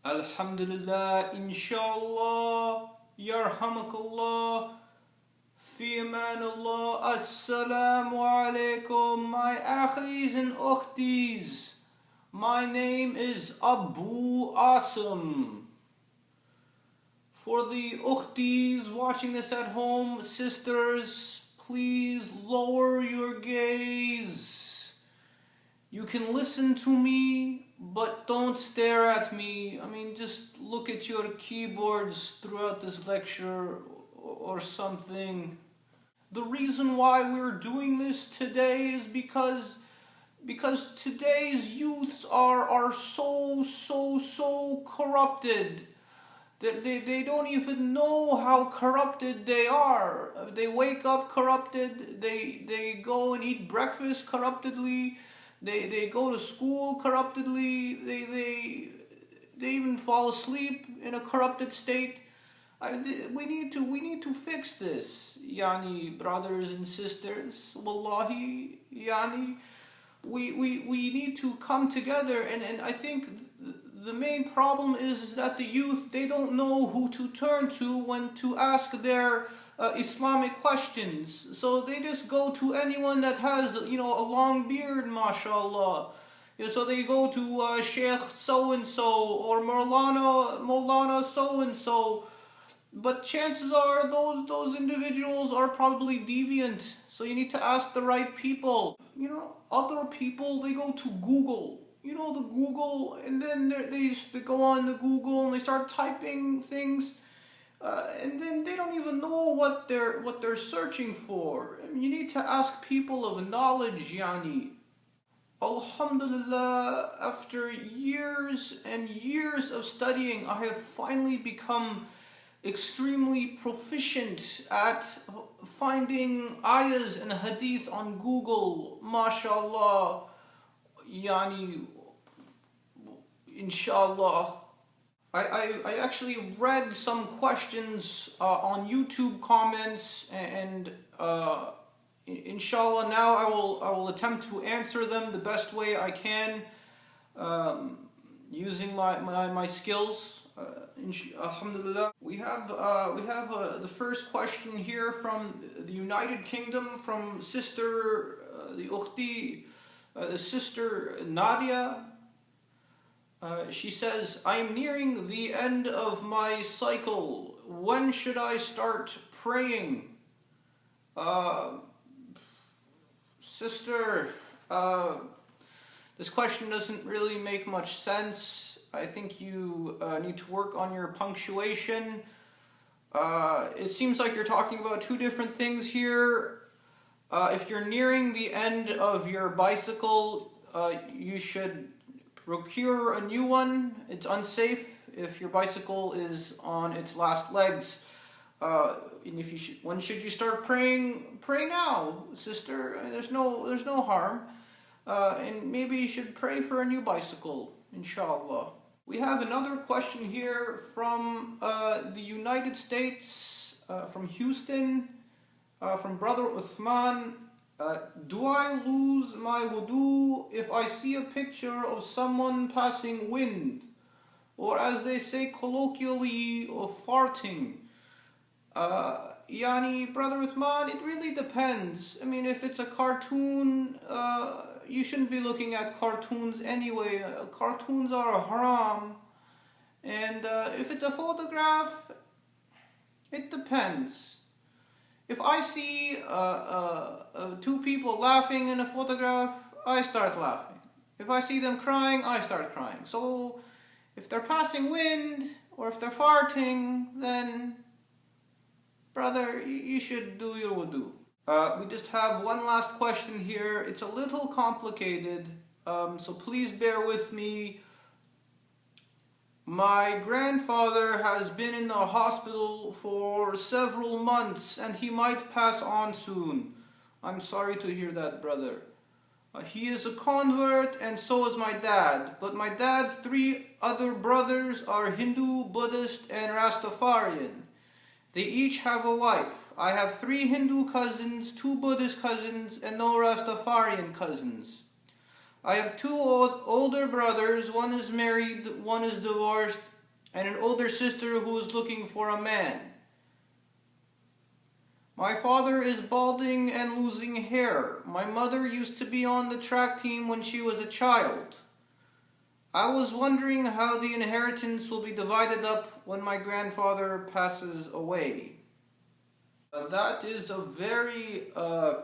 Alhamdulillah, insha'Allah, yarhamakallah, fi amanullah, assalamu alaikum, my akhis and ukhtis. My name is Abu Asim. For the ukhtis watching this at home, sisters, please lower your gaze. You can listen to me, but don't stare at me. I mean, just look at your keyboards throughout this lecture or something. The reason why we're doing this today is because today's youths are so corrupted. They don't even know how corrupted they are. They wake up corrupted. They go and eat breakfast corruptedly. They go to school corruptedly. They even fall asleep in a corrupted state. We need to fix this, yani brothers and sisters. Wallahi, yani we need to come together, and I think the main problem is that the youth, they don't know who to turn to when to ask their Islamic questions. So they just go to anyone that has, a long beard, mashallah. So they go to Shaykh so-and-so or Maulana so-and-so. But chances are those individuals are probably deviant. So you need to ask the right people. Other people, they go to Google. The Google, and then they go on the Google and they start typing things. And then they don't even know what they're searching for. You need to ask people of knowledge, yani. Alhamdulillah, after years and years of studying, I have finally become extremely proficient at finding ayahs and hadith on Google. MashaAllah, yani, insha'Allah. I actually read some questions on YouTube comments, and inshallah now I will attempt to answer them the best way I can, using my skills. Alhamdulillah. We have the first question here from the United Kingdom, from sister the ukhti, the sister Nadia. She says, I am nearing the end of my cycle. When should I start praying? Sister, this question doesn't really make much sense. I think you need to work on your punctuation. It seems like you're talking about two different things here. If you're nearing the end of your bicycle, you should procure a new one. It's unsafe if your bicycle is on its last legs. And when should you start praying? Pray now, sister. There's no harm. And maybe you should pray for a new bicycle, inshallah. We have another question here from the United States, from Houston, from Brother Uthman. Do I lose my wudu if I see a picture of someone passing wind, or as they say colloquially, of farting? Yani, Brother Uthman, it really depends. I mean, if it's a cartoon, you shouldn't be looking at cartoons anyway. Cartoons are haram. And if it's a photograph, it depends. If I see two people laughing in a photograph, I start laughing. If I see them crying, I start crying. So if they're passing wind or if they're farting, then brother, you should do your wudu. We just have one last question here. It's a little complicated, so please bear with me. My grandfather has been in the hospital for several months and he might pass on soon. I'm sorry to hear that, brother. He is a convert and so is my dad, but my dad's three other brothers are Hindu, Buddhist, and Rastafarian. They each have a wife. I have 3 Hindu cousins, 2 Buddhist cousins, and no Rastafarian cousins. I have 2 older brothers, one is married, one is divorced, and an older sister who is looking for a man. My father is balding and losing hair. My mother used to be on the track team when she was a child. I was wondering how the inheritance will be divided up when my grandfather passes away. That is a very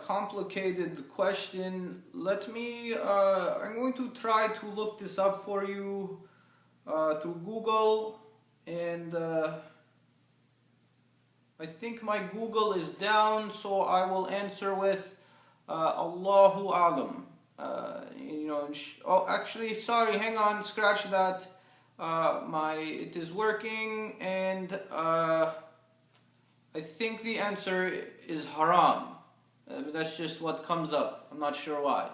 complicated question. I'm going to try to look this up for you through Google, and I think my Google is down, so I will answer with Allahu Alam. Actually, sorry, hang on, scratch that. It is working, and I think the answer is haram. That's just what comes up. I'm not sure why.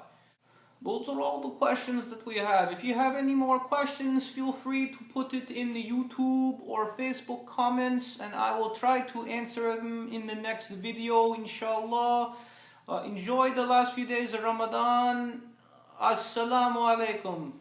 Those are all the questions that we have. If you have any more questions, feel free to put it in the YouTube or Facebook comments, and I will try to answer them in the next video, insha'Allah. Enjoy the last few days of Ramadan. Assalamu alaikum.